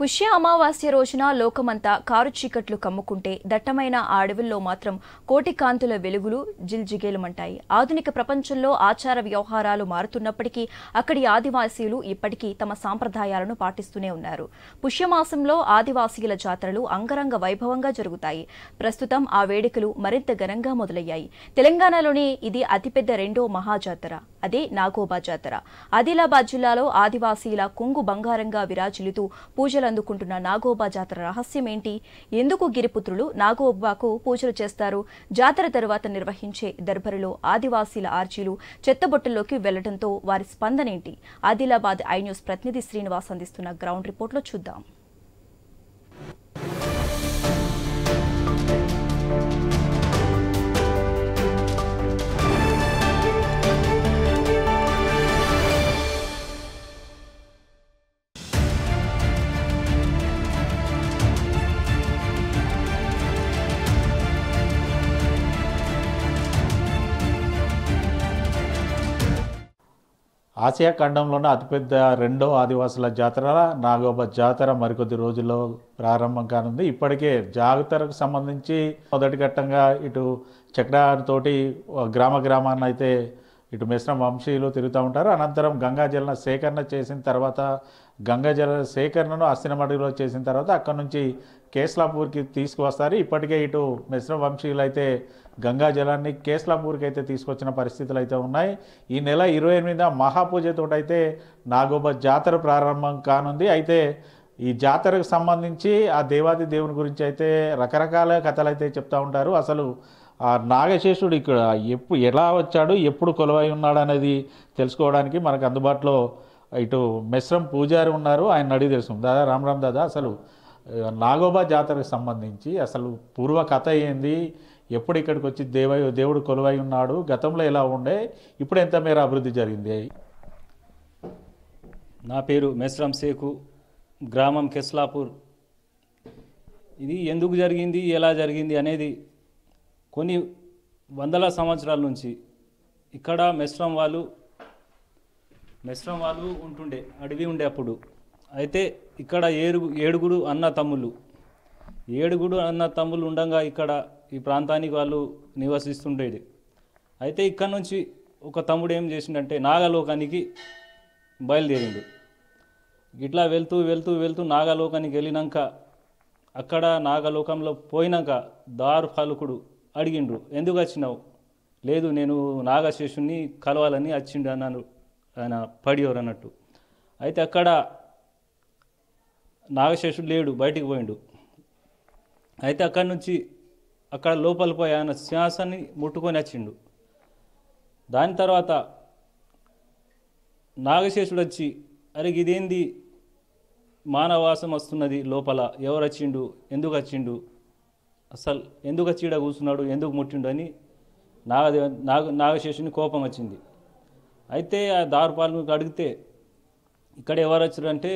పుష్య అమావాస్య రోజున లోకమంతా కారు చీకట్లు కమ్ముకుంటే దట్టమైన ఆ అడవుల్లో మాత్రం కోటి కాంతుల వెలుగులు జిల్జిగేలుమంటాయి. ఆధునిక ప్రపంచంలో ఆచార వ్యవహారాలు మారుతున్నప్పటికీ అక్కడి ఆదివాసీలు ఇప్పటికీ తమ సాంప్రదాయాలను పాటిస్తూనే ఉన్నారు. పుష్యమాసంలో ఆదివాసీల జాతరలు అంగరంగ వైభవంగా జరుగుతాయి. ప్రస్తుతం ఆ వేడుకలు మరింత ఘనంగా మొదలయ్యాయి. తెలంగాణలోని ఇది అతిపెద్ద రెండో మహాజాతర, అదే నాగోబా జాతర. ఆదిలాబాద్ జిల్లాలో ఆదివాసీల కొంగు బంగారంగా విరాజిల్లుతూ పూజలు అందుకుంటున్న నాగోబా జాతర రహస్యం ఏంటి? ఎందుకు గిరిపుత్రులు నాగోబాకు పూజలు చేస్తారు? జాతర తరువాత నిర్వహించే దర్బారులో ఆదివాసీల ఆర్జీలు చెత్తబొట్టల్లోకి వెళ్లడంతో వారి స్పందనేంటి? ఆదిలాబాద్ ఐ న్యూస్ ప్రతినిధి శ్రీనివాస్ అందిస్తున్న గ్రౌండ్ రిపోర్ట్లో చూద్దాం. ఆసియా ఖండంలోనే అతిపెద్ద రెండో ఆదివాసుల జాతర నాగోబా జాతర మరికొద్ది రోజుల్లో ప్రారంభం కానుంది. ఇప్పటికే జాతరకు సంబంధించి మొదటి ఘట్టంగా ఇటు చక్రాతోటి గ్రామాన్ని అయితే ఇటు మిశ్రమ వంశీయులు తిరుగుతూ ఉంటారు. అనంతరం గంగాజల సేకరణ చేసిన తర్వాత గంగాజల సేకరణను అస్తినమడిలో చేసిన తర్వాత అక్కడి నుంచి కేస్లాపూర్కి తీసుకువస్తారు. ఇప్పటికే ఇటు మిశ్రమ వంశీయులు అయితే గంగాజలాన్ని కేస్లాపూర్కి అయితే తీసుకొచ్చిన పరిస్థితులు అయితే ఉన్నాయి. ఈ నెల 28న మహాపూజతోటైతే నాగోబా జాతర ప్రారంభం కానుంది. అయితే ఈ జాతరకు సంబంధించి ఆ దేవాది దేవుని గురించి అయితే రకరకాల కథలు అయితే చెప్తూ ఉంటారు. అసలు ఆ నాగశేషుడు ఇక్కడ ఎలా వచ్చాడు, ఎప్పుడు కొలువై ఉన్నాడు అనేది తెలుసుకోవడానికి మనకు అందుబాటులో ఇటు మిశ్రం పూజారి ఉన్నారు. ఆయన అడిగి తెలుసు. దాదా రామ్ దాదా, అసలు నాగోబా జాతరకు సంబంధించి అసలు పూర్వ కథ ఏంది, ఎప్పుడు ఇక్కడికి వచ్చి దేవుడు కొలువై ఉన్నాడు, గతంలో ఎలా ఉండే, ఇప్పుడు ఎంత మేర అభివృద్ధి జరిగింది? నా పేరు మెస్రం సేకు, గ్రామం కెస్లాపూర్. ఇది ఎందుకు జరిగింది, ఎలా జరిగింది అనేది కొన్ని వందల సంవత్సరాల నుంచి ఇక్కడ మెస్రం వాళ్ళు ఉంటుండే, అడవి ఉండే అప్పుడు. అయితే ఇక్కడ ఏడుగురు అన్న తమ్ముళ్ళు ఉండగా ఇక్కడ ఈ ప్రాంతానికి వాళ్ళు నివసిస్తుండేది. అయితే ఇక్కడ నుంచి ఒక తమ్ముడు ఏం చేసిండంటే నాగలోకానికి బయలుదేరిండు. ఇట్లా వెళ్తూ నాగలోకానికి వెళ్ళినాక అక్కడ నాగలోకంలో పోయినాక దారుపాలకుడు అడిగిండు, ఎందుకు వచ్చినావు? లేదు, నేను నాగశేషుని కలవాలని వచ్చిండు అన్నాను, ఆయన పడియోరు అన్నట్టు. అయితే అక్కడ నాగశేషుడు లేడు, బయటికి పోయిండు. అయితే అక్కడి నుంచి అక్కడ లోపల పోయి ఆయన సింహాసాన్ని ముట్టుకొని వచ్చిండు. దాని తర్వాత నాగశేషుడు వచ్చి, అరే ఇదేంది మానవాసం వస్తున్నది, లోపల ఎవరు వచ్చిండు, ఎందుకు వచ్చిండు, అసలు ఎందుకు వచ్చి ఈడ కూర్చున్నాడు, ఎందుకు ముట్టిండు అని నాగశేషుని కోపం వచ్చింది. అయితే ఆ దారుపాలకు అడిగితే ఇక్కడ ఎవరు వచ్చారంటే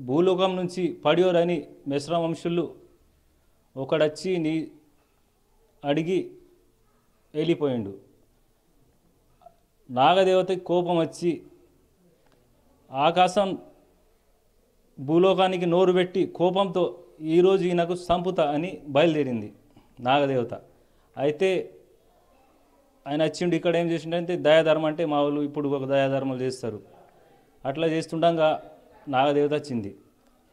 భూలోకం నుంచి పడియోరని మిశ్రమ వంశులు ఒకడొచ్చి అడిగి వెళ్ళిపోయిండు. నాగదేవతకి కోపం వచ్చి ఆకాశం భూలోకానికి నోరు పెట్టి కోపంతో ఈరోజు ఈయనకు సంపుత అని బయలుదేరింది నాగదేవత. అయితే ఆయన వచ్చిండు, ఇక్కడ ఏం చేసిండంటే దయాధర్మం, అంటే మా వాళ్ళు ఇప్పుడు ఒక దయాధర్మాలు చేస్తారు, అట్లా చేస్తుండగా నాగదేవత వచ్చింది.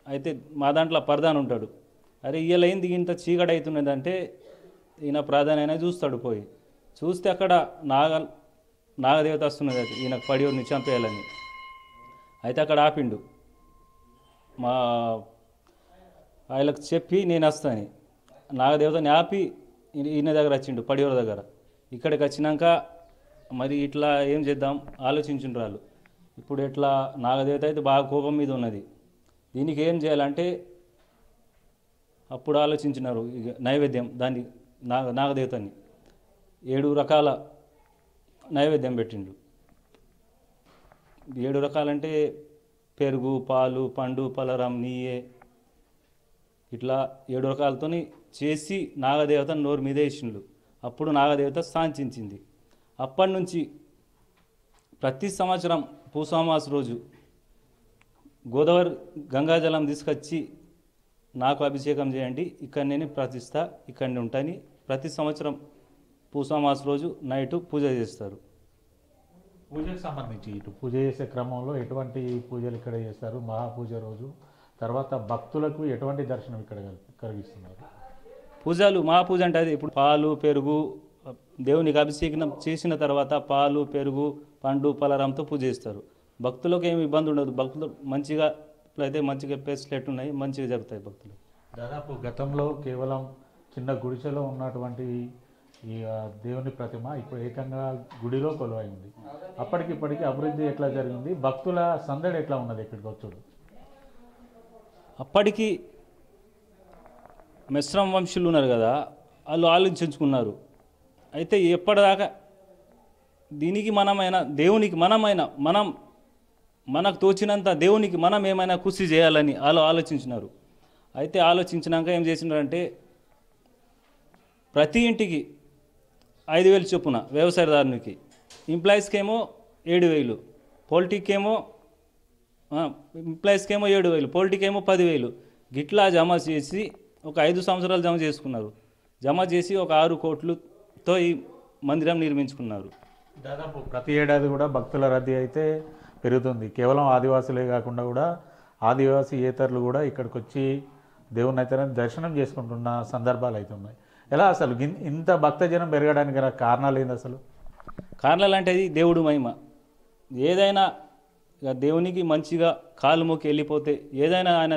అయితే మా దాంట్లో ప్రధాన ఉంటాడు, అరే ఇయ్యలైంది ఇంత చీకటి అవుతున్నది అంటే ఈయన ప్రధాన అయినా చూస్తాడు. పోయి చూస్తే అక్కడ నాగదేవత వస్తున్నది, అది ఈయన పడియోని చంపేయాలని. అయితే అక్కడ ఆపిండు, మా ఆయనకు చెప్పి నేను వస్తాను. నాగదేవతని ఆపి ఈయన దగ్గర వచ్చిండు, పడియోర దగ్గర. ఇక్కడికి వచ్చినాక మరి ఇట్లా ఏం చేద్దాం ఆలోచించుండ్రు వాళ్ళు. ఇప్పుడు ఎట్లా, నాగదేవత అయితే బాగా కోపం మీద ఉన్నది, దీనికి ఏం చేయాలంటే అప్పుడు ఆలోచించినారు నైవేద్యం. దాన్ని నాగదేవతని 7 రకాల నైవేద్యం పెట్టిండు. 7 రకాలంటే పెరుగు, పాలు, పండు, పలరం, నెయ్యి, ఇట్లా 7 రకాలతో చేసి నాగదేవత నోరు మీద వేసిండు. అప్పుడు నాగదేవత శాంతించింది. అప్పటి నుంచి ప్రతి సంవత్సరం పూసమాస రోజు గోదావరి గంగాజలం తీసుకొచ్చి నాకు అభిషేకం చేయండి, ఇక్కడ నేను ప్రార్థిస్తా, ఇక్కడనే ఉంటాని ప్రతి సంవత్సరం పూసమాస రోజు నైటు పూజ చేస్తారు. పూజకు సంబంధించి ఇటు పూజ చేసే క్రమంలో ఎటువంటి పూజలు ఇక్కడ చేస్తారు మహాపూజ రోజు, తర్వాత భక్తులకు ఎటువంటి దర్శనం ఇక్కడ కలిగిస్తున్నారు? పూజలు మహాపూజ అంటే అది ఇప్పుడు పాలు పెరుగు దేవునికి అభిషేకం చేసిన తర్వాత పాలు పెరుగు పండు పలరంతో పూజ చేస్తారు. భక్తులకు ఏమి ఇబ్బంది ఉండదు. భక్తులు మంచిగా ఇప్పుడైతే మంచిగా ఫెసిలిటీ ఉన్నాయి, మంచిగా జరుగుతాయి భక్తులు. దాదాపు గతంలో కేవలం చిన్న గుడిసెలో ఉన్నటువంటి ఈ దేవుని ప్రతిమ ఇప్పుడు ఏకంగా గుడిలో కొలువై ఉంది. అప్పటికిప్పటికీ అభివృద్ధి ఎట్లా జరిగింది, భక్తుల సందడి ఎట్లా ఉన్నది ఇక్కడికి వచ్చుడు? అప్పటికి మిశ్రమ వంశీయులు ఉన్నారు కదా, వాళ్ళు ఆలోచించుకున్నారు. అయితే ఎప్పటిదాకా దీనికి మనమైనా దేవునికి మనకు తోచినంత దేవునికి మనం ఏమైనా కృషి చేయాలని వాళ్ళు ఆలోచించినారు. అయితే ఆలోచించినాక ఏం చేసినారంటే ప్రతి ఇంటికి 5,000 చొప్పున వ్యవసాయదారునికి, ఎంప్లాయీస్కేమో 7,000, పొలిటికేమో 7,000, పొలిటికేమో 10,000 గిట్లా జమ చేసి ఒక 5 సంవత్సరాలు జమ చేసుకున్నారు. జమ చేసి ఒక 6 కోట్లతో ఈ మందిరం నిర్మించుకున్నారు. దాదాపు ప్రతి ఏడాది కూడా భక్తుల రద్దీ అయితే పెరుగుతుంది. కేవలం ఆదివాసులే కాకుండా కూడా ఆదివాసీయేతరులు కూడా ఇక్కడికి వచ్చి దేవుని అయితే దర్శనం చేసుకుంటున్న సందర్భాలు అయితే ఉన్నాయి. ఎలా అసలు ఇంత భక్తజనం పెరగడానికి గల కారణాలు ఏంది అసలు? కారణాలు అంటే అది దేవుడు మహిమ. ఏదైనా ఇక దేవునికి మంచిగా కాలు మొక్కి వెళ్ళిపోతే ఏదైనా ఆయన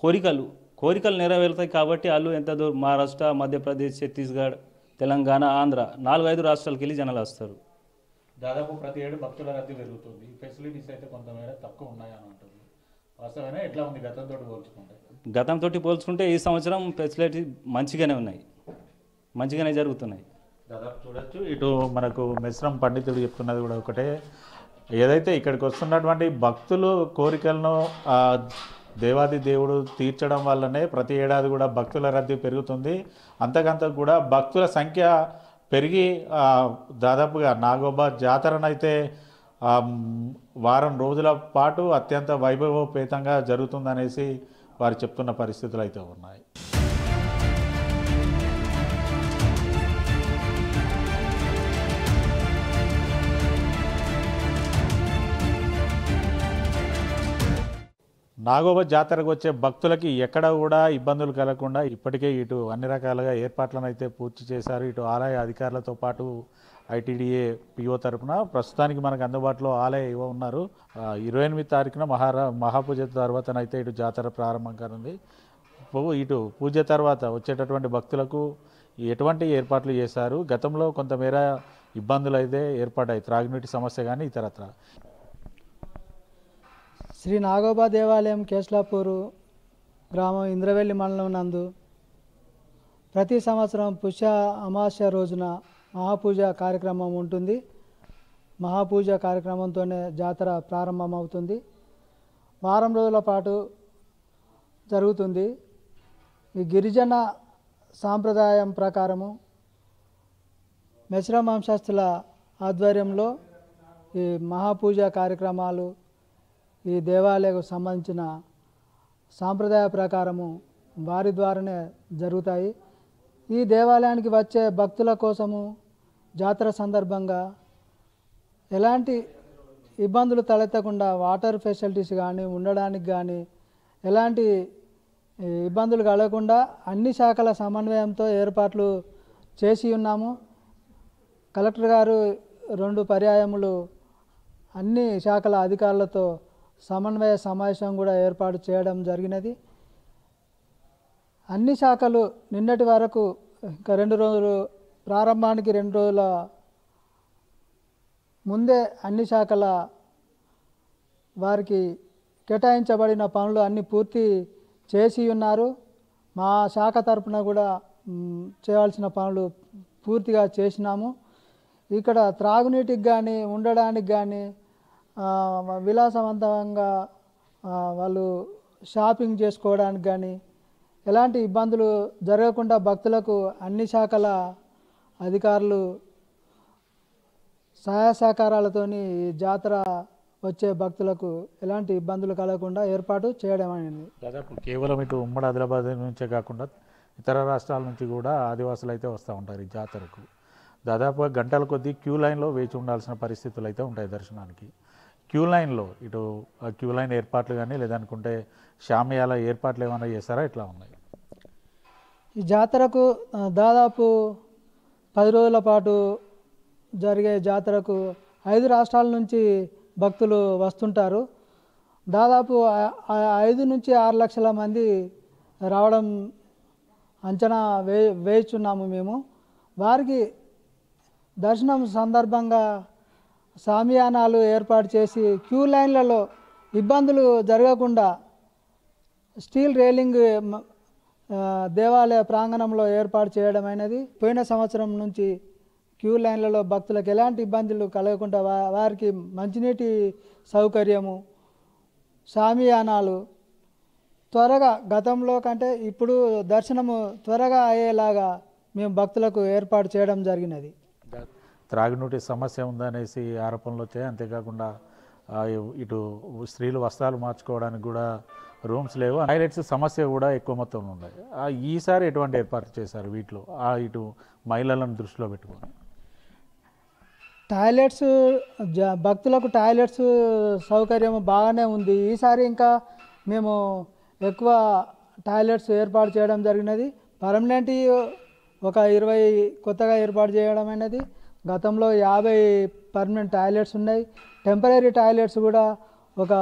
కోరికలు నెరవేరుతాయి. కాబట్టి వాళ్ళు ఎంత దూరం మహారాష్ట్ర, మధ్యప్రదేశ్, ఛత్తీస్గఢ్, తెలంగాణ, ఆంధ్ర 4-5 రాష్ట్రాలకు వెళ్ళి జనాలు వస్తారు. దాదాపు ప్రతి ఏడు భక్తుల రద్దీ పెరుగుతుంది. ఫెసిలిటీస్ అయితే కొంతమేర తక్కువ ఉన్నాయని ఉంటుంది. వాస్తవమే ఎట్లా ఉంది గతంతో పోల్చుకుంటే ఈ సంవత్సరం ఫెసిలిటీ మంచిగానే ఉన్నాయి, మంచిగానే జరుగుతున్నాయి. దాదాపు చూడొచ్చు. ఇటు మనకు మిశ్రమ పండితుడు చెప్తున్నది కూడా ఒకటే, ఏదైతే ఇక్కడికి వస్తున్నటువంటి భక్తులు కోరికలను దేవాది దేవుడు తీర్చడం వల్లనే ప్రతి ఏడాది కూడా భక్తుల రద్దీ పెరుగుతుంది. అంతకంత కూడా భక్తుల సంఖ్య పెరిగి దాదాపుగా నాగోబా జాతరనైతే వారం రోజుల పాటు అత్యంత వైభవోపేతంగా జరుగుతుందనేసి వారు చెప్తున్న పరిస్థితులు అయితే ఉన్నాయి. నాగోబా జాతరకు వచ్చే భక్తులకి ఎక్కడ కూడా ఇబ్బందులు కలగకుండా ఇప్పటికే ఇటు అన్ని రకాలుగా ఏర్పాట్లను అయితే పూర్తి చేశారు. ఇటు ఆలయ అధికారులతో పాటు ఐటీడీఏ పిఓ తరఫున ప్రస్తుతానికి మనకు అందుబాటులో ఆలయ ఇవ్వ ఉన్నారు. 28 తారీఖున మహాపూజ తర్వాతనైతే ఇటు జాతర ప్రారంభం కానుంది. ఇటు పూజ తర్వాత వచ్చేటటువంటి భక్తులకు ఎటువంటి ఏర్పాట్లు చేశారు? గతంలో కొంతమేర ఇబ్బందులు అయితే ఏర్పడ్డాయి, త్రాగునీటి సమస్య కానీ ఇతరత్ర. శ్రీ నాగోబా దేవాలయం కేశలాపూరు గ్రామం ఇంద్రవెల్లి మండలం నందు ప్రతి సంవత్సరం పుష్య అమావాస్య రోజున మహాపూజ కార్యక్రమం ఉంటుంది. మహాపూజ కార్యక్రమంతోనే జాతర ప్రారంభమవుతుంది. వారం రోజుల పాటు జరుగుతుంది. ఈ గిరిజన సాంప్రదాయం ప్రకారము మిశ్రమ వంశస్థుల ఆధ్వర్యంలో ఈ మహాపూజ కార్యక్రమాలు ఈ దేవాలయకు సంబంధించిన సాంప్రదాయ ప్రకారము వారి ద్వారానే జరుగుతాయి. ఈ దేవాలయానికి వచ్చే భక్తుల కోసము జాతర సందర్భంగా ఎలాంటి ఇబ్బందులు తలెత్తకుండా వాటర్ ఫెసిలిటీస్ కానీ ఉండడానికి కానీ ఎలాంటి ఇబ్బందులు కలగకుండా అన్ని శాఖల సమన్వయంతో ఏర్పాట్లు చేసి ఉన్నాము. కలెక్టర్ గారు 2 పర్యాయములు అన్ని శాఖల అధికారులతో సమన్వయ సమావేశం కూడా ఏర్పాటు చేయడం జరిగినది. అన్ని శాఖలు నిన్నటి వరకు ఇంకా 2 రోజులు ప్రారంభానికి 2 రోజుల ముందే అన్ని శాఖల వారికి కేటాయించబడిన పనులు అన్ని పూర్తి చేసి ఉన్నారు. మా శాఖ తరపున కూడా చేయాల్సిన పనులు పూర్తిగా చేసినాము. ఇక్కడ త్రాగునీటికి కానీ ఉండడానికి కానీ విలాసవంతంగా వాళ్ళు షాపింగ్ చేసుకోవడానికి కానీ ఎలాంటి ఇబ్బందులు జరగకుండా భక్తులకు అన్ని శాఖల అధికారులు సహాయ సహకారాలతోని జాతర వచ్చే భక్తులకు ఎలాంటి ఇబ్బందులు కలగకుండా ఏర్పాటు చేయడం అనేది. దాదాపు కేవలం ఇటు ఉమ్మడి ఆదిలాబాద్ నుంచే కాకుండా ఇతర రాష్ట్రాల నుంచి కూడా ఆదివాసులు అయితే వస్తూ ఉంటారు ఈ జాతరకు. దాదాపుగా గంటల కొద్దీ క్యూ లైన్లో వేచి ఉండాల్సిన పరిస్థితులు అయితే ఉంటాయి దర్శనానికి. క్యూ లైన్లో ఇటు క్యూ లైన్ ఏర్పాట్లు కానీ లేదనుకుంటే షామియాల ఏర్పాట్లు ఏమైనా చేస్తారా, ఎట్లా ఉన్నాయి? ఈ జాతరకు దాదాపు 10 రోజుల పాటు జరిగే జాతరకు 5 రాష్ట్రాల నుంచి భక్తులు వస్తుంటారు. దాదాపు 5 నుంచి 6 లక్షల మంది రావడం అంచనా వేయుచున్నాము మేము. వారికి దర్శనం సందర్భంగా సామియానాలు ఏర్పాటు చేసి క్యూ లైన్లలో ఇబ్బందులు జరగకుండా స్టీల్ రైలింగ్ దేవాలయ ప్రాంగణంలో ఏర్పాటు చేయడం అనేది. పోయిన సంవత్సరం నుంచి క్యూ లైన్లలో భక్తులకు ఎలాంటి ఇబ్బందులు కలగకుండా వారికి మంచినీటి సౌకర్యము, సామియానాలు త్వరగా గతంలో కంటే ఇప్పుడు దర్శనము త్వరగా అయ్యేలాగా మేము భక్తులకు ఏర్పాటు చేయడం జరిగినది. త్రాగునీటి సమస్య ఉందనేసి ఆరోపణలు వచ్చాయి. అంతేకాకుండా ఇటు స్త్రీలు వస్త్రాలు మార్చుకోవడానికి కూడా రూమ్స్ లేవు, టాయిలెట్స్ సమస్య కూడా ఎక్కువ మొత్తంలో ఉన్నాయి. ఈసారి ఎటువంటి ఏర్పాటు చేశారు వీటిలో ఇటు మహిళలను దృష్టిలో పెట్టుకొని? టాయిలెట్స్ భక్తులకు టాయిలెట్స్ సౌకర్యం బాగానే ఉంది. ఈసారి ఇంకా మేము ఎక్కువ టాయిలెట్స్ ఏర్పాటు చేయడం జరిగినది. పర్మనెంట్ ఒక 20 కొత్తగా ఏర్పాటు చేయడం అనేది. గతంలో 50 పర్మనెంట్ టాయిలెట్స్ ఉన్నాయి. టెంపరీ టాయిలెట్స్ కూడా ఒక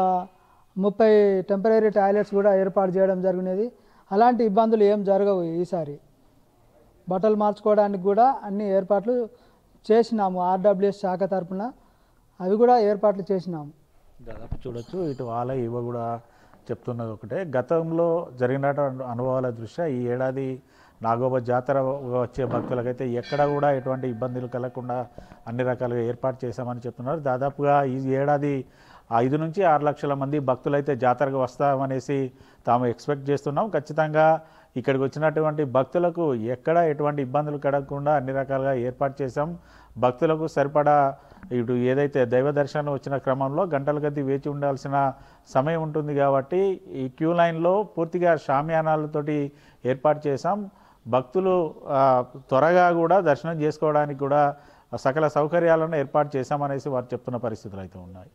30 టెంపరీ టాయిలెట్స్ కూడా ఏర్పాటు చేయడం జరిగినది. అలాంటి ఇబ్బందులు ఏం జరగవు. ఈసారి బట్టలు మార్చుకోవడానికి కూడా అన్ని ఏర్పాట్లు చేసినాము. ఆర్డబ్ల్యూఎస్ శాఖ తరఫున అవి కూడా ఏర్పాట్లు చేసినాము. దాదాపు చూడొచ్చు ఇటు ఆలయ ఇవ్వ కూడా చెప్తున్నది ఒకటే. గతంలో జరిగిన అనుభవాల దృష్ట్యా ఈ ఏడాది నాగోబా జాతర వచ్చే భక్తులకైతే ఎక్కడ కూడా ఎటువంటి ఇబ్బందులు కలగకుండా అన్ని రకాలుగా ఏర్పాటు చేశామని చెప్తున్నారు. దాదాపుగా ఈ ఏడాది 5 నుంచి 6 లక్షల మంది భక్తులైతే జాతరకు వస్తామనేసి తాము ఎక్స్పెక్ట్ చేస్తున్నాం. ఖచ్చితంగా ఇక్కడికి వచ్చినటువంటి భక్తులకు ఎక్కడ ఎటువంటి ఇబ్బందులు కలగకుండా అన్ని రకాలుగా ఏర్పాటు చేశాం. భక్తులకు సరిపడా ఇటు ఏదైతే దైవ దర్శనం వచ్చిన క్రమంలో గంటల కొద్దీ వేచి ఉండాల్సిన సమయం ఉంటుంది కాబట్టి ఈ క్యూ లైన్లో పూర్తిగా షామియానాలతోటి ఏర్పాటు చేశాం. భక్తులు త్వరగా కూడా దర్శనం చేసుకోవడానికి కూడా సకల సౌకర్యాలను ఏర్పాటు చేశామనేసి వారు చెప్తున్న పరిస్థితులు అయితే ఉన్నాయి.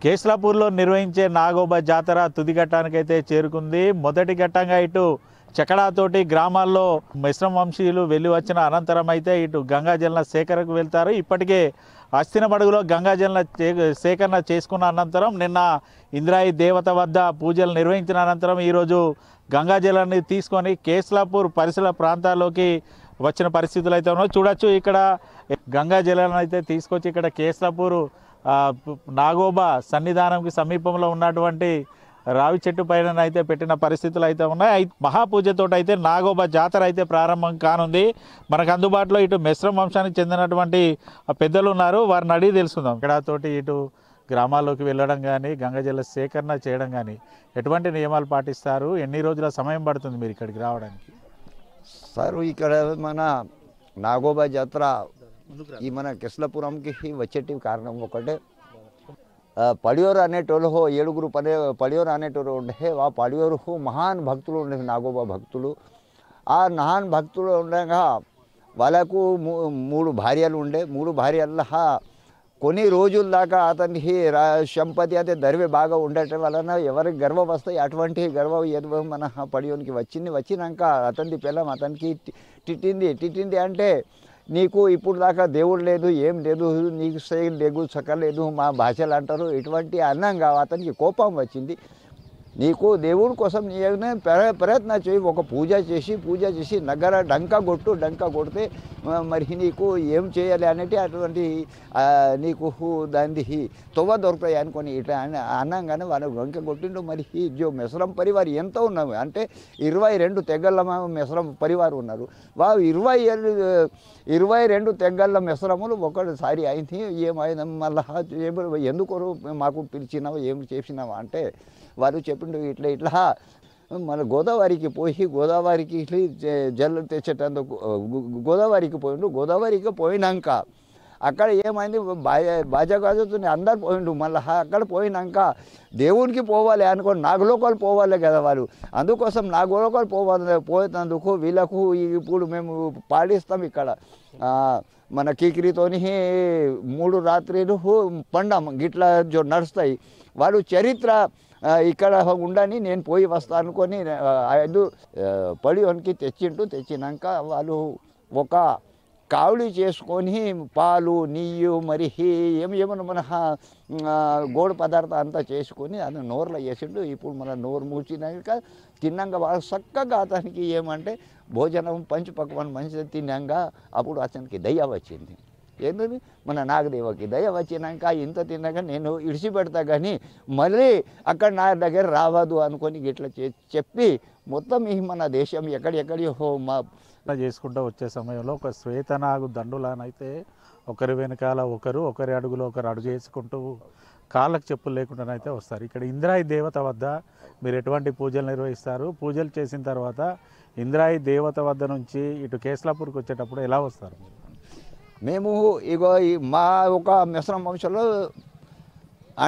కేస్లాపూర్లో నిర్వహించే నాగోబా జాతర తుది ఘట్టానికైతే చేరుకుంది. మొదటి ఘట్టంగా ఇటు చకడాతోటి గ్రామాల్లో మిశ్రమ వంశీయులు వెళ్ళి వచ్చిన అనంతరం అయితే ఇటు గంగాజల సేకరణకు వెళ్తారు. ఇప్పటికే అస్థినమడుగులో గంగాజల సేకరణ చేసుకున్న అనంతరం నిన్న ఇంద్రాయి దేవత వద్ద పూజలు నిర్వహించిన అనంతరం ఈరోజు గంగాజలాన్ని తీసుకొని కేస్లాపూర్ పరిసర ప్రాంతాల్లోకి వచ్చిన పరిస్థితులు అయితే ఉన్నాయి. చూడొచ్చు ఇక్కడ గంగాజలాన్ని అయితే తీసుకొచ్చి ఇక్కడ కేస్లాపూర్ నాగోబా సన్నిధానంకి సమీపంలో ఉన్నటువంటి రావి చెట్టు పైన అయితే పెట్టిన పరిస్థితులు అయితే ఉన్నాయి. మహాపూజతో అయితే నాగోబా జాతర అయితే ప్రారంభం కానుంది. మనకు అందుబాటులో ఇటు మిశ్రమ వంశానికి చెందినటువంటి పెద్దలు ఉన్నారు, వారిని అడిగి తెలుసుకుందాం. ఇక్కడ తోటి ఇటు గ్రామాల్లోకి వెళ్ళడం కానీ గంగాజల సేకరణ చేయడం కానీ ఎటువంటి నియమాలు పాటిస్తారు, ఎన్ని రోజుల సమయం పడుతుంది మీరు ఇక్కడికి రావడానికి? సార్ ఇక్కడ మన నాగోబా జాతర ఈ మన కిస్లాపురంకి వచ్చేటి కారణం ఒకటే, పడియోరు అనేటోళ్ళు 7 పడియోరు అనేటోళ్ళు ఉండే. ఆ పడియోరు మహాన్ భక్తులు ఉండే, నాగోబా భక్తులు. ఆ మహాన్ భక్తులు ఉండగా వాళ్ళకు 3 భార్యలు ఉండే. 3 భార్యల్లో కొన్ని రోజుల దాకా అతనికి సంపత్తి అయితే దరివే బాగా ఉండటం వలన ఎవరికి గర్వం వస్తాయి అటువంటి గర్వం ఏదో మన పడియోనికి వచ్చినాక అతని పిల్లం అతనికి తిట్టింది అంటే, నీకు ఇప్పుడు దాకా దేవుడు లేదు, ఏం లేదు, నీకు లేదు, చక్కలేదు, మా భాషలు అంటారు. ఇటువంటి అన్నంగా అతనికి కోపం వచ్చింది. నీకు దేవుడి కోసం ప్రయత్నం చేయి, ఒక పూజ చేసి నగర డంకా కొడితే మరి నీకు ఏం చేయాలి అనేది అటువంటి నీకు దాన్ని తొవ్వ దొరుకుతాయి అనుకొని ఇట్లా అన్నంగానే వాళ్ళు డంక కొట్టిండు. మరి జో మెసరం పరివారు ఎంత ఉన్నాము అంటే 22 తెగళ్ళ మెసరం పరివారు ఉన్నారు. వాళ్ళు 22 తెగళ్ళ మెసరములు ఒకటిసారి అయింది. ఏమైంది మళ్ళా ఎందుకు మాకు పిలిచినావు, ఏం చేసినావా అంటే, వారు చెప్పిండు ఇట్లా ఇట్లా మన గోదావరికి పోయి గోదావరికి జల్లు తెచ్చేటందుకు గోదావరికి పోయిండు. గోదావరికి పోయినాక అక్కడ ఏమైంది బాజాగాజుతో అందరు పోయిండు. మళ్ళీ అక్కడ పోయినాక దేవునికి పోవాలి అనుకోని నాగలోకాలు పోవాలి కదా వాళ్ళు. అందుకోసం నాగలోకాలు పోయేందుకు వీళ్ళకు ఇప్పుడు మేము పాడిస్తాం ఇక్కడ మన కీకిరితోని 3 రాత్రులు పండం గిట్లా నడుస్తాయి. వాళ్ళు చరిత్ర ఇక్కడ ఉండని నేను పోయి వస్తా అనుకొని 5 పడియోనికి తెచ్చినాక వాళ్ళు ఒక కావడి చేసుకొని పాలు నెయ్యి మరి ఏమేమన్నా మన గోడు పదార్థం అంతా చేసుకొని అది నోరులో వేసిండు. ఇప్పుడు మన నోరు మూసినాక తిన్నాక వాళ్ళు చక్కగా అతనికి ఏమంటే భోజనం పంచుపక్వాన్ మంచిగా తిన్నాక అప్పుడు అతనికి దయ్య వచ్చింది. ఏంటది మన నాగదేవకి దయ వచ్చినాక ఇంత తిన్నాక నేను ఇడిచిపెడతా కానీ మళ్ళీ అక్కడ నా దగ్గర రావద్దు అనుకొని ఇట్లా చెప్పి మొత్తం ఈ మన దేశం ఎక్కడెక్కడి మా చేసుకుంటూ వచ్చే సమయంలో ఒక శ్వేతనాగు దండులానైతే ఒకరి వెనకాల ఒకరి అడుగులో ఒకరు అడుగు చేసుకుంటూ కాళ్ళకు చెప్పులు లేకుండానైతే వస్తారు. ఇక్కడ ఇంద్రాయి దేవత వద్ద మీరు ఎటువంటి పూజలు నిర్వహిస్తారు? పూజలు చేసిన తర్వాత ఇంద్రాయి దేవత వద్ద నుంచి ఇటు కేస్లాపూర్కి వచ్చేటప్పుడు ఎలా వస్తారు? మేము ఇగో మా ఒక మిశ్రమ వంశంలో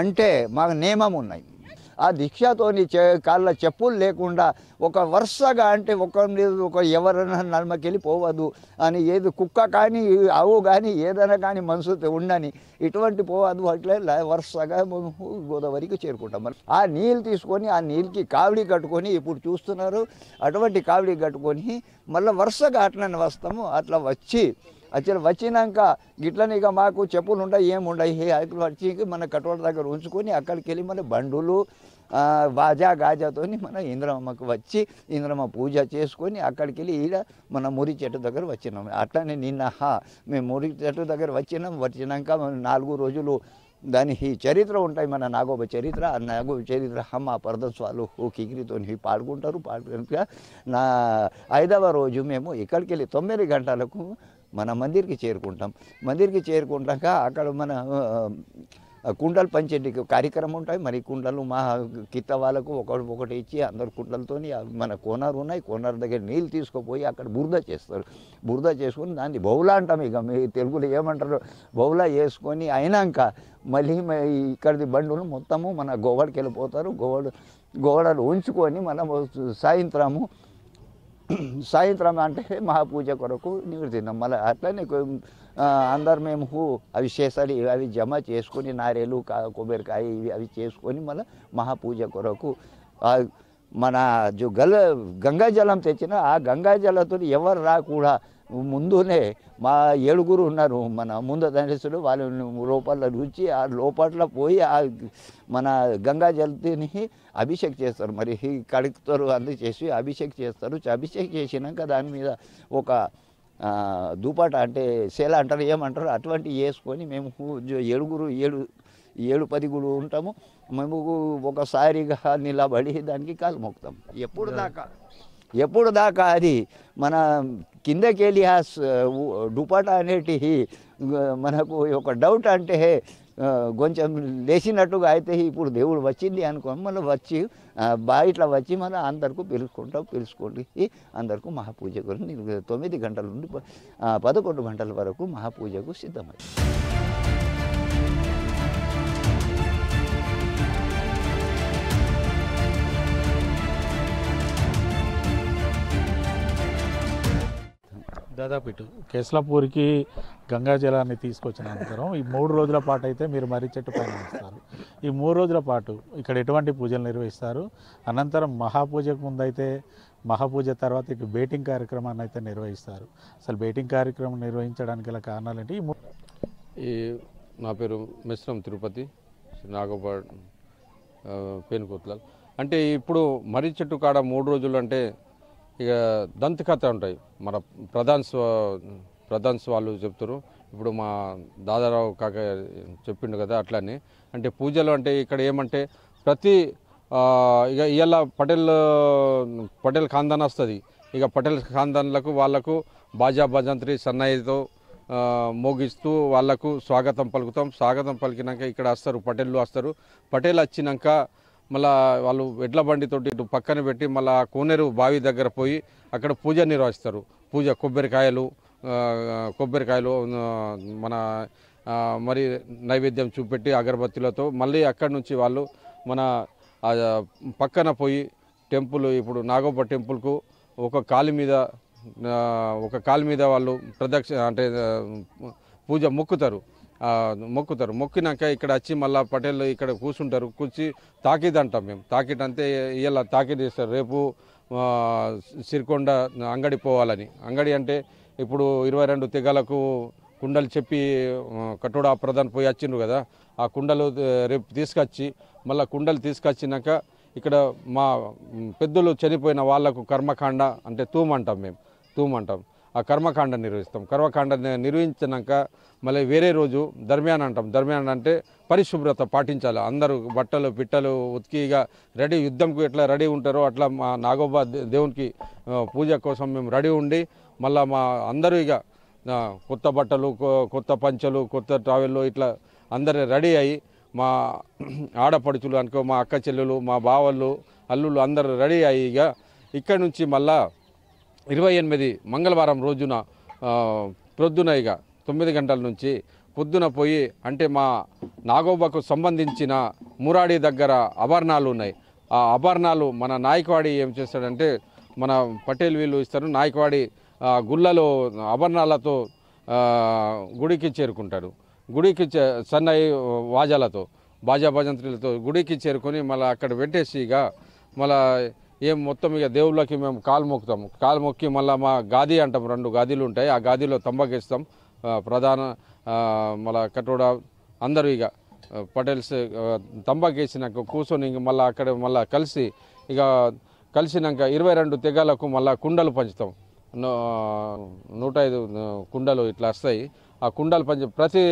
అంటే మాకు నియమం ఉన్నాయి. ఆ దీక్షతోని కాళ్ళ చెప్పులు లేకుండా ఒక వరుసగా అంటే ఒక ఎవరైనా నడమకెళ్ళి పోవద్దు అని ఏది కుక్క కానీ ఆవు కానీ ఏదైనా కానీ మనసు ఉండని ఇటువంటి పోవద్దు అట్లా వరుసగా గోదావరికి చేరుకుంటాం. మరి ఆ నీళ్ళు తీసుకొని ఆ నీళ్ళకి కావిడి కట్టుకొని ఇప్పుడు చూస్తున్నారు అటువంటి కావిడి కట్టుకొని మళ్ళీ వరుసగా అట్లనే వస్తాము. అట్లా వచ్చినాక గిట్లని ఇక మాకు చెప్పులు ఉంటాయి ఏముండయి అక్కడ వచ్చి మన కటోల దగ్గర ఉంచుకొని అక్కడికి వెళ్ళి మన బండులు బాజా గాజాతోని మన ఇంద్రమ్మకు వచ్చి ఇంద్రమ్మ పూజ చేసుకొని అక్కడికి వెళ్ళి ఈడ మన మురి చెట్టు దగ్గర వచ్చినాం. అట్లనే నిన్న మేము మురి చెట్టు దగ్గర వచ్చినాక 4 రోజులు దాని చరిత్ర ఉంటాయి. మన నాగోబ చరిత్ర ఆ నాగోబ చరిత్ర మా పరదస్వాలు కిగిరితో పాడుకుంటారు. పాడుకున్నాక 5వ రోజు మేము ఇక్కడికి వెళ్ళి 9 గంటలకు మన మందిర్కి చేరుకుంటాం. మందిర్కి చేరుకుంటాక అక్కడ మన కుండలు పంచేటి కార్యక్రమం ఉంటాయి. మరి కుండలు మా కిత్త వాళ్ళకు ఒకటి ఇచ్చి అందరు కుండలతో మన కోనరు ఉన్నాయి. కోనరు దగ్గర నీళ్ళు తీసుకుపోయి అక్కడ బురద చేస్తారు. బురద చేసుకొని దాన్ని బౌలా అంటాం. ఇక మీ తెలుగులో ఏమంటారు బౌలా వేసుకొని అయినాక మళ్ళీ ఇక్కడిది బండులు మొత్తము మన గోవాడికి వెళ్ళిపోతారు. గోవాడలు ఉంచుకొని మనం సాయంత్రం అంటే మహాపూజ కొరకు నీరు తిన్నాం. మళ్ళీ అట్లనే అందరు మేము అవి చేసాలి అవి జమ చేసుకొని నారేలు కొబ్బరికాయ అవి చేసుకొని మళ్ళీ మహాపూజ కొరకు మన గంగాజలం తెచ్చిన ఆ గంగాజలంతో ఎవరు రాకూడా ముందునే మా 7 ఉన్నారు మన ముందు దండసులు వాళ్ళు లోపల రుచి ఆ లోపల పోయి ఆ మన గంగాజలతిని అభిషేక్ చేస్తారు. మరి కడుగుతారు చేసి అభిషేక్ చేస్తారు. అభిషేక్ చేసినాక దాని మీద ఒక దూపాట అంటే సేల అంటారు ఏమంటారు అటువంటివి వేసుకొని మేము 7-10 ఉంటాము. మేము ఒకసారిగా నిలబడి దానికి కాలు మొక్కుతాం. ఎప్పుడు దాకా అది మన కిందకి వెళ్ళి ఆ దుపాట అనేటి మనకు ఒక డౌట్ అంటే కొంచెం లేచినట్టుగా అయితే ఇప్పుడు దేవుడు వచ్చింది అనుకో మళ్ళీ వచ్చి బయట వచ్చి మళ్ళీ అందరికీ పిలుచుకోండి అందరికీ మహాపూజ గురించి 9 గంటల నుండి 11 గంటల వరకు మహాపూజకు సిద్ధమై దాదాపు ఇటు కేస్లాపూర్కి గంగా జలాన్ని తీసుకొచ్చిన అనంతరం ఈ 3 రోజుల పాటు అయితే మీరు మర్రి చెట్టు పైన వస్తారు. ఈ 3 రోజుల పాటు ఇక్కడ ఎటువంటి పూజలు నిర్వహిస్తారు? అనంతరం మహాపూజకు ముందైతే మహాపూజ తర్వాత ఇటు బేటింగ్ కార్యక్రమాన్ని అయితే నిర్వహిస్తారు. అసలు బేటింగ్ కార్యక్రమం నిర్వహించడానికి గల కారణాలు ఏంటి? నా పేరు మిశ్రం తిరుపతి నాగోపాడ్ పేనుకోత్లాల్. అంటే ఇప్పుడు మర్రి చెట్టు కాడ 3 రోజులు అంటే ఇక దంతకథ ఉంటాయి. మన ప్రధాన్స్ వాళ్ళు చెప్తారు. ఇప్పుడు మా దాదారావు కాక చెప్పిండు కదా అట్లానే. అంటే పూజలు అంటే ఇక్కడ ఏమంటే ప్రతి ఇక ఇవాళ పటేల్ ఖాందాన్ వస్తుంది. ఇక పటేల్ ఖాందాన్లకు వాళ్ళకు బాజా భజంత్రి సన్నాయితో మోగిస్తూ వాళ్ళకు స్వాగతం పలుకుతాం. స్వాగతం పలికినాక ఇక్కడ వస్తారు పటేళ్ళు వస్తారు. పటేల్ వచ్చినాక మళ్ళీ వాళ్ళు ఎడ్ల బండితోటి ఇటు పక్కన పెట్టి మళ్ళీ ఆ కోనేరు బావి దగ్గర పోయి అక్కడ పూజ నిర్వహిస్తారు. పూజ కొబ్బరికాయలు మన మరి నైవేద్యం చూపెట్టి అగరబత్తులతో మళ్ళీ అక్కడి నుంచి వాళ్ళు మన పక్కన పోయి టెంపుల్, ఇప్పుడు నాగోబ టెంపుల్కు ఒక కాలు మీద వాళ్ళు అంటే పూజ మొక్కుతారు. మొక్కినాక ఇక్కడ వచ్చి మళ్ళీ పటేల్ ఇక్కడ కూర్చుంటారు. కూర్చి తాకిద్ అంటాం మేము. తాకిద్ అంటే ఇలా తాకిద్ చేస్తారు. రేపు సిరికొండ అంగడి పోవాలని. అంగడి అంటే ఇప్పుడు 22 తెగలకు కుండలు చెప్పి కటోడా ప్రధాన్ పోయి వచ్చిండ్రు కదా, ఆ కుండలు రేపు తీసుకొచ్చి మళ్ళీ కుండలు తీసుకొచ్చినాక ఇక్కడ మా పెద్దలు చనిపోయిన వాళ్లకు కర్మకాండ అంటే తూమంటాం మేము. తూమంటాం. ఆ కర్మకాండ నిర్వహిస్తాం. కర్మకాండ నిర్వహించినాక మళ్ళీ వేరే రోజు దర్మ్యాన్ అంటాం. దర్మ్యాన్ అంటే పరిశుభ్రత పాటించాలి. అందరూ బట్టలు పిట్టలు ఉతికిగా రెడీ, యుద్ధంకు ఎట్లా రెడీ ఉంటారో అట్లా మా నాగోబా దేవునికి పూజ కోసం మేము రెడీ ఉండి మళ్ళీ మా అందరూ ఇక కొత్త బట్టలు, కొత్త పంచలు, కొత్త ట్రావెల్లో ఇట్లా అందరూ రెడీ అయ్యి మా ఆడపడుచులు అనుకో, మా అక్క చెల్లెలు, మా బావళ్ళు, అల్లుళ్ళు అందరూ రెడీ అయ్యి ఇక ఇక్కడ నుంచి మళ్ళా 28 మంగళవారం రోజున ప్రొద్దున ఇక 9 గంటల నుంచి పొద్దున పోయి అంటే మా నాగోబాకు సంబంధించిన మురాడి దగ్గర ఆభరణాలు ఉన్నాయి. ఆ ఆభరణాలు మన నాయకవాడి ఏం చేస్తాడంటే మన పటేల్ వీళ్ళు ఇస్తారు. నాయకవాడి గుళ్ళలో ఆభరణాలతో గుడికి చేరుకుంటాడు. గుడికి సన్నాయి వాజాలతో బాజా భజంత్రులతో గుడికి చేరుకొని మళ్ళీ అక్కడ పెట్టేసి ఇక మళ్ళీ ఏం మొత్తం ఇక దేవుళ్ళకి మేము కాలు మొక్కుతాము. కాలు మొక్కి మళ్ళీ మా గాది అంటాం. 2 గాదీలు ఉంటాయి. ఆ గాదీలో తంబాకేస్తాం. ప్రధాన మళ్ళీ కటోడా అందరూ ఇక పటేల్స్ తంబాకేసినాక కూర్చొని ఇంక మళ్ళీ అక్కడ మళ్ళీ కలిసినాక 22 తెగలకు మళ్ళీ కుండలు పంచుతాం. 105 కుండలు ఇట్లా వస్తాయి. ఆ కుండలు పంచి ప్రతి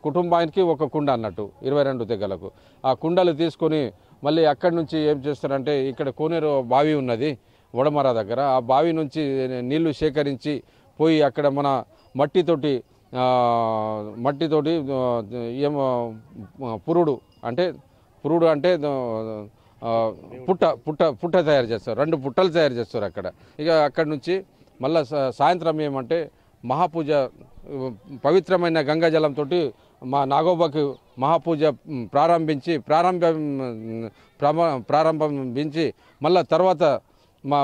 కుటుంబానికి ఒక కుండ అన్నట్టు 22 తెగలకు. ఆ కుండలు తీసుకొని మళ్ళీ అక్కడి నుంచి ఏం చేస్తారంటే ఇక్కడ కోనేరు బావి ఉన్నది వడమర దగ్గర. ఆ బావి నుంచి నీళ్లు సేకరించి పోయి అక్కడ మన మట్టితోటి ఏమో పురుడు అంటే పుట్ట తయారు చేస్తారు. 2 పుట్టలు తయారు చేస్తారు అక్కడ. ఇక అక్కడి నుంచి మళ్ళీ సాయంత్రం ఏమంటే మహాపూజ, పవిత్రమైన గంగాజలంతో మా నాగోబాకి మహాపూజ ప్రారంభించి మళ్ళీ తర్వాత మా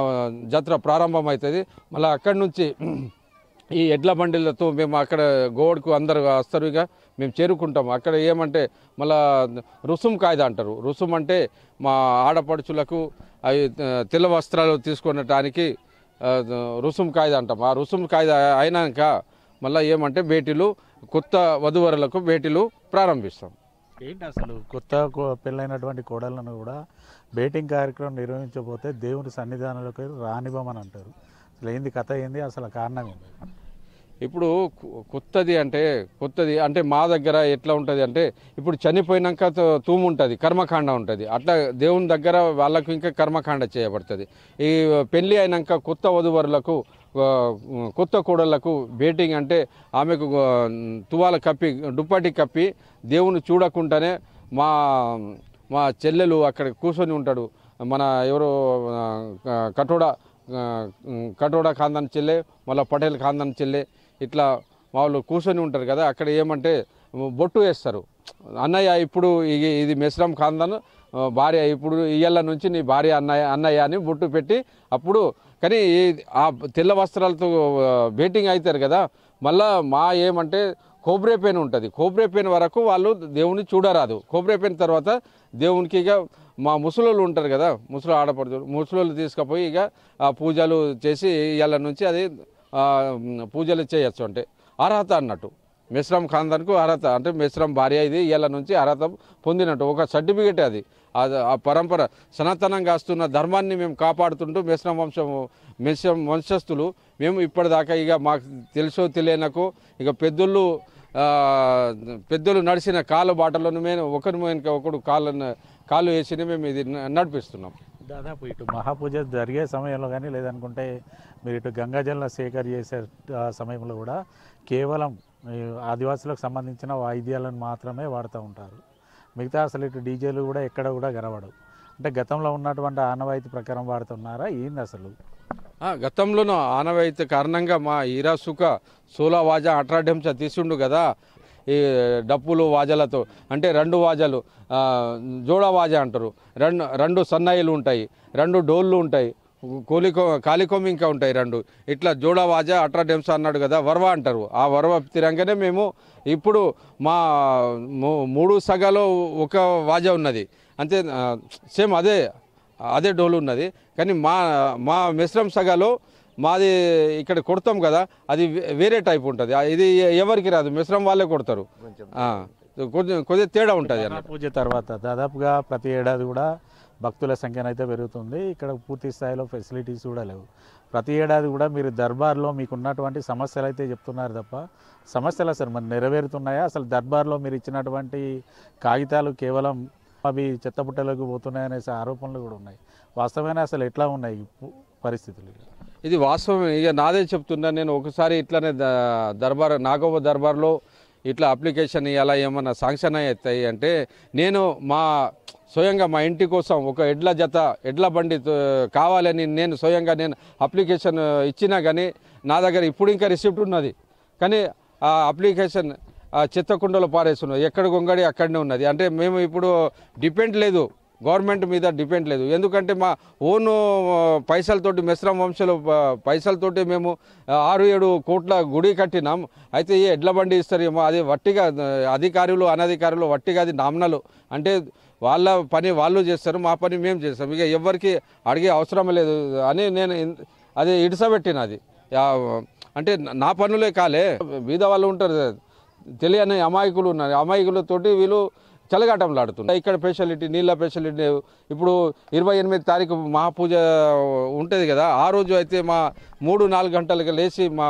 జాతర ప్రారంభం అవుతుంది. మళ్ళీ అక్కడి నుంచి ఈ ఎడ్ల బండిలతో మేము అక్కడ గోడకు అందరు వస్తారు. ఇక మేము చేరుకుంటాం. అక్కడ ఏమంటే మళ్ళా రుసుం కాయిదా అంటారు. రుసుం అంటే మా ఆడపడుచులకు అవి తెల్ల వస్త్రాలు తీసుకునటానికి రుసుం కాయిదా అంటాం. ఆ రుసుం కాయిదా అయినాక మళ్ళీ ఏమంటే భేటీలు, కొత్త వధువరులకు భేటీలు ప్రారంభిస్తాం. ఏంటి అసలు కొత్త పెళ్ళైనటువంటి కోడళ్ళను కూడా బేటింగ్ కార్యక్రమం నిర్వహించకపోతే దేవుని సన్నిధానంలోకి రానివ్వమని అంటారు. అసలు ఏంది కథ, ఏంది అసలు కారణం ఏంది? ఇప్పుడు కొత్తది అంటే మా దగ్గర ఎట్లా ఉంటుంది అంటే ఇప్పుడు చనిపోయినాక తూము ఉంటుంది, కర్మకాండ ఉంటుంది. అట్లా దేవుని దగ్గర వాళ్ళకు ఇంకా కర్మకాండ చేయబడుతుంది. ఈ పెళ్ళి అయినాక కొత్త వధువరులకు, కొత్త కోడళ్లకు బేటింగ్ అంటే ఆమెకు తువాల కప్పి, దుప్పటి కప్పి దేవుని చూడకుండానే మా చెల్లెలు అక్కడ కూర్చొని ఉంటాడు. మన ఎవరో కటోడా ఖాందాన్ చెల్లె, మళ్ళీ పటేల్ ఖాందాన్ చెల్లె, ఇట్లా వాళ్ళు కూర్చొని ఉంటారు కదా. అక్కడ ఏమంటే బొట్టు వేస్తారు. అన్నయ్య ఇప్పుడు ఇది మెస్రాం ఖాందాన్ భార్య, ఇప్పుడు ఇయ్యాల నుంచి నీ భార్య అన్నయ్య అని బొట్టు పెట్టి అప్పుడు. కానీ ఆ తెల్ల వస్త్రాలతో బేటింగ్ అవుతారు కదా. మళ్ళా ఏమంటే కోబ్రేపేన్ ఉంటుంది. కోబ్రేపేన్ వరకు వాళ్ళు దేవుని చూడరాదు. కోబ్రేపేన్ తర్వాత దేవునికి ఇక మా ముసలోళ్ళు ఉంటారు కదా, ముసలి ఆడపడుతులు, ముసలోళ్ళు తీసుకుపోయి ఇక ఆ పూజలు చేసి ఇవాళ నుంచి అది పూజలు చేయొచ్చు. అంటే అర్హత అన్నట్టు మెస్రాం ఖాందాన్కు అర్హత అంటే మెస్రాం భార్య ఇది ఇవాళ నుంచి అర్హత పొందినట్టు ఒక సర్టిఫికేట్. అది ఆ పరంపర సనాతనంగా వస్తున్న ధర్మాన్ని మేము కాపాడుతుంటూ మెస్రాం వంశస్థులు మేము ఇప్పటిదాకా ఇక మాకు తెలుసో తెలియనకు ఇక పెద్దలు నడిచిన కాలు బాటలను మేము ఒకడు కాలు వేసి మేము ఇది నడిపిస్తున్నాం. దాదాపు ఇటు మహాపూజ జరిగే సమయంలో కానీ లేదనుకుంటే మీరు ఇటు గంగాజలం సేకరణ చేసే సమయంలో కూడా కేవలం ఆదివాసులకు సంబంధించిన వాయిద్యాలను మాత్రమే వాడుతూ ఉంటారు. మిగతా అసలు ఇటు డీజేలు కూడా ఎక్కడ కూడా కనబడవు. అంటే గతంలో ఉన్నటువంటి ఆనవాయితీ ప్రకారం వాడుతున్నారా ఏంది అసలు? గతంలోనూ ఆనవాయితీ కారణంగా మా ఈరాసుక సోలా వాజా అట్రాడెంచ తీసిండు కదా ఈ డప్పులు వాజలతో. అంటే 2 వాజలు జోడా వాజా అంటారు, రెండు సన్నాయిలు ఉంటాయి, 2 డోళ్ళు ఉంటాయి, కాలికొమ్మి ఇంకా ఉంటాయి 2. ఇట్లా జోడా వాజా అట్రాడెంస అన్నాడు కదా, వర్వ అంటారు. ఆ వర్వ తిరంగానే మేము ఇప్పుడు మా 3 సగాలో ఒక వాజా ఉన్నది అంతే, సేమ్ అదే డోలు ఉన్నది. కానీ మా మిశ్రమ సగాలో మాది ఇక్కడ కొడతాం కదా, అది వేరే టైప్ ఉంటుంది. ఇది ఎవరికి రాదు, మిశ్రమం వాళ్ళే కొడతారు. కొద్దిగా తేడా ఉంటుంది అన్న. పూజ తర్వాత దాదాపుగా ప్రతి ఏడాది కూడా భక్తుల సంఖ్యనైతే పెరుగుతుంది. ఇక్కడ పూర్తి స్థాయిలో ఫెసిలిటీస్ కూడా లేవు. ప్రతి ఏడాది కూడా మీరు దర్బార్లో మీకు ఉన్నటువంటి సమస్యలు అయితే చెప్తున్నారు తప్ప సమస్యలు అసలు మరి నెరవేరుతున్నాయా? అసలు దర్బార్లో మీరు ఇచ్చినటువంటి కాగితాలు కేవలం అవి చెత్తబుట్టలకు పోతున్నాయనే ఆరోపణలు కూడా ఉన్నాయి. వాస్తవమైన అసలు ఎట్లా ఉన్నాయి పరిస్థితులు? ఇది వాస్తవమే. ఇక నాదే చెప్తున్నా, నేను ఒకసారి ఇట్లానే నాగోబ దర్బార్లో ఇట్లా అప్లికేషన్ ఇలా ఏమన్నా శాంక్షన్ అవుతాయి అంటే నేను స్వయంగా మా ఇంటి కోసం ఒక ఎడ్ల బండి కావాలని నేను స్వయంగా అప్లికేషన్ ఇచ్చినా కానీ నా దగ్గర ఇప్పుడు ఇంకా రిసిప్ట్ ఉన్నది. కానీ ఆ అప్లికేషన్ చెత్త కుండలో పారేస్తున్నది, ఎక్కడ గొంగడి అక్కడనే ఉన్నది. అంటే మేము ఇప్పుడు డిపెండ్ లేదు, గవర్నమెంట్ మీద డిపెండ్ లేదు. ఎందుకంటే మా ఓన్ పైసలతోటి మిశ్రమ వంశంలో పైసలతోటి మేము 6-7 కోట్ల గుడి కట్టినాం. అయితే ఈ ఎడ్ల బండి ఇస్తారేమో, అది వట్టిగా అధికారులు అనధికారులు వట్టిగా అది నామనలు. అంటే వాళ్ళ పని వాళ్ళు చేస్తారు, మా పని మేము చేస్తాం. ఇక ఎవరికి అడిగే అవసరం లేదు అని నేను అది ఇడిసబెట్టినది. అంటే నా పనులే కాలే, బీద వాళ్ళు ఉంటారు, తెలియని అమాయకులు ఉన్నారు, అమాయకులతోటి వీళ్ళు చెలగాటంలాడుతున్నారు. ఇక్కడ ఫెసిలిటీ, నీళ్ళ ఫెసిలిటీ. ఇప్పుడు 28 తారీఖు మహాపూజ ఉంటుంది కదా, ఆ రోజు అయితే మా 3-4 గంటలకు లేచి మా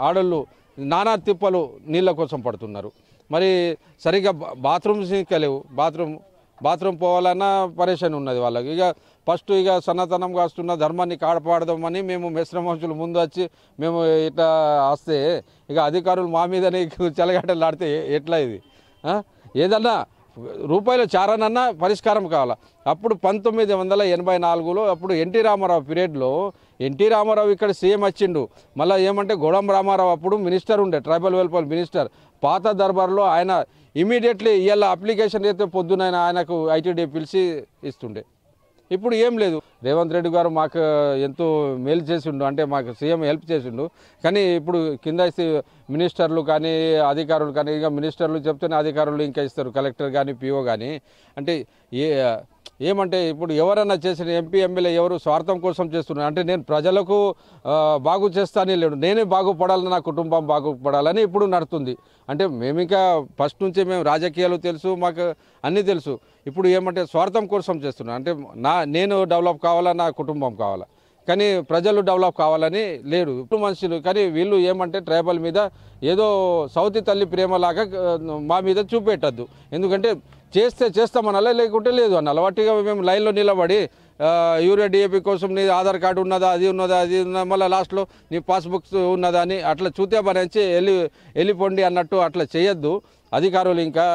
ఆడళ్ళు నానా తిప్పలు నీళ్ళ కోసం పడుతున్నారు. మరి సరిగ్గా బాత్రూమ్స్ ఇంకా లేవు. బాత్రూమ్ పోవాలన్నా పరేషాన్ ఉన్నది వాళ్ళకి. ఇక ఫస్ట్ సనాతనంగా వస్తున్న ధర్మాన్ని కాపాడదామని మేము మిశ్రమ వంశులు ముందు వచ్చి మేము ఇట్లా వస్తే ఇక అధికారులు మా మీదనే చెలగాటలాడితే ఎట్లా? ఇది ఏదన్నా రూపాయల చారనన్నా పరిష్కారం కావాలా. అప్పుడు 1984లో అప్పుడు ఎన్టీ రామారావు పీరియడ్లో ఎన్టీ రామారావు ఇక్కడ సీఎం వచ్చిండు. మళ్ళీ ఏమంటే గొడం రామారావు అప్పుడు మినిస్టర్ ఉండే, ట్రైబల్ వెల్ఫేర్ మినిస్టర్. పాత దర్బార్లో ఆయన ఇమీడియట్లీ ఇలా అప్లికేషన్ అయితే పొద్దున ఆయనకు ఐటీడీ పిలిచి ఇస్తుండే. ఇప్పుడు ఏం లేదు. రేవంత్ రెడ్డి గారు మాకు ఎంతో మేలు చేసిండు, అంటే మాకు సీఎం హెల్ప్ చేసిండు. కానీ ఇప్పుడు కింద మినిస్టర్లు కానీ అధికారులు కానీ, ఇక మినిస్టర్లు చెప్తేనే అధికారులు ఇంకా ఇస్తారు, కలెక్టర్ కానీ పిఓ కానీ. అంటే ఏమంటే ఇప్పుడు ఎవరన్నా చేసిన ఎంపీ ఎమ్మెల్యే ఎవరు స్వార్థం కోసం చేస్తున్నారు. అంటే నేను ప్రజలకు బాగు చేస్తానే లేడు, నేనే బాగుపడాలని, నా కుటుంబం బాగుపడాలని ఇప్పుడు నడుతుంది. అంటే మేము ఇంకా ఫస్ట్ నుంచే మేము రాజకీయాలు తెలుసు, మాకు అన్నీ తెలుసు. ఇప్పుడు ఏమంటే స్వార్థం కోసం చేస్తున్నాను. అంటే నేను డెవలప్ కావాలా, నా కుటుంబం కావాలా, కానీ ప్రజలు డెవలప్ కావాలని లేడు ఇప్పుడు మనుషులు. కానీ వీళ్ళు ఏమంటే ట్రైబల్ మీద ఏదో సౌతి తల్లి ప్రేమలాగా మా మీద చూపెట్టద్దు. ఎందుకంటే చేస్తామనాలా, లేకుంటే లేదు అన్న అలవాటుగా మేము లైన్లో నిలబడి యూరియా డిఏపి కోసం నీ ఆధార్ కార్డు ఉన్నదా, అది ఉన్నదా, మళ్ళీ లాస్ట్లో నీ పాస్బుక్స్ ఉన్నదా అని అట్లా చూతే భరించి వెళ్ళిపోండి అన్నట్టు అట్లా చేయొద్దు అధికారులు. ఇంకా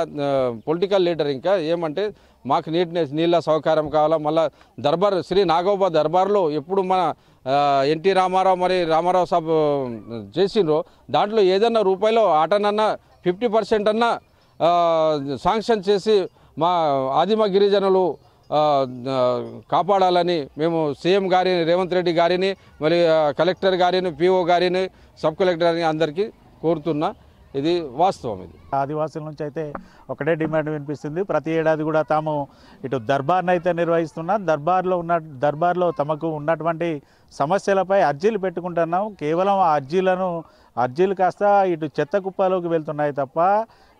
పొలిటికల్ లీడర్ ఇంకా ఏమంటే మాకు నీళ్ళ సౌకర్యం కావాలా. మళ్ళీ దర్బార్ శ్రీ నాగోబా దర్బార్లో ఎప్పుడు మన ఎన్టీ రామారావు మరి రామారావు సాబ్ చేసిండ్రో దాంట్లో ఏదన్నా రూపాయలో ఆటనన్నా 50% అన్నా శాంక్షన్ చేసి మా ఆదిమ గిరిజనులు కాపాడాలని మేము సీఎం గారిని, రేవంత్ రెడ్డి గారిని, మరి కలెక్టర్ గారిని, పిఓ గారిని, సబ్ కలెక్టర్ గారిని అందరికీ కోరుతున్నా. ఇది వాస్తవం. ఇది ఆదివాసుల నుంచి అయితే ఒకటే డిమాండ్ వినిపిస్తుంది. ప్రతి ఏడాది కూడా తాము ఇటు దర్బార్ని అయితే నిర్వహిస్తున్నాం, దర్బార్లో తమకు ఉన్నటువంటి సమస్యలపై అర్జీలు పెట్టుకుంటున్నాం. కేవలం ఆ అర్జీలు కాస్త ఇటు చెత్త కుప్పలోకి వెళ్తున్నాయి తప్ప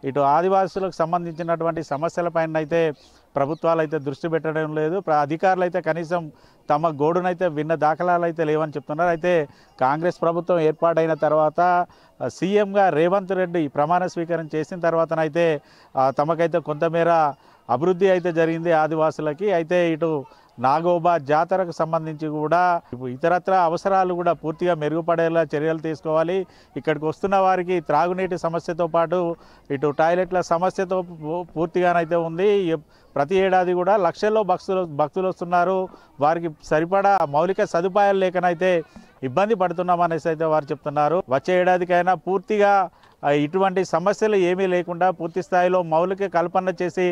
ఇటు ఆదివాసులకు సంబంధించినటువంటి సమస్యలపైన అయితే ప్రభుత్వాలు అయితే దృష్టి పెట్టడం లేదు. అధికారులు అయితే కనీసం తమ గోడునైతే విన్న దాఖలాలు అయితే లేవని చెప్తున్నారు. అయితే కాంగ్రెస్ ప్రభుత్వం ఏర్పాటైన తర్వాత సీఎంగా రేవంత్ రెడ్డి ప్రమాణ స్వీకారం చేసిన తర్వాతనైతే తమకైతే కొంతమేర అభివృద్ధి అయితే జరిగింది ఆదివాసులకి. అయితే ఇటు నాగోబా జాతరకు సంబంధించి కూడా ఇతరత్ర అవసరాలు కూడా పూర్తిగా మెరుగుపడేలా చర్యలు తీసుకోవాలి. ఇక్కడికి వస్తున్న వారికి త్రాగునీటి సమస్యతో పాటు ఇటు టాయిలెట్ల సమస్యతో పూర్తిగానైతే ఉంది. ప్రతి ఏడాది కూడా లక్షల్లో భక్తులు వస్తున్నారు. వారికి సరిపడా మౌలిక సదుపాయాలు లేకనైతే ఇబ్బంది పడుతున్నామనేసి అయితే వారు చెప్తున్నారు. వచ్చే ఏడాదికైనా పూర్తిగా ఇటువంటి సమస్యలు ఏమీ లేకుండా పూర్తి స్థాయిలో మౌలిక కల్పన చేసి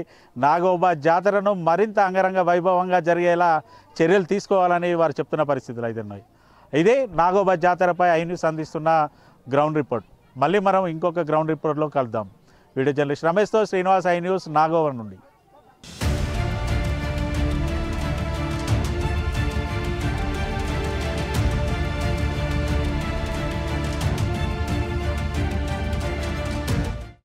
నాగోబా జాతరను మరింత అంగరంగ వైభవంగా జరిగేలా చర్యలు తీసుకోవాలని వారు చెప్తున్న పరిస్థితులు అయితే ఉన్నాయి. ఇదే నాగోబా జాతరపై ఐ న్యూస్ అందిస్తున్న గ్రౌండ్ రిపోర్ట్. మళ్ళీ మనం ఇంకొక గ్రౌండ్ రిపోర్ట్లో కలుద్దాం. వీడియో జర్నలిస్ట్ రమేష్తో శ్రీనివాస్, ఐ న్యూస్, నాగోబా నుండి.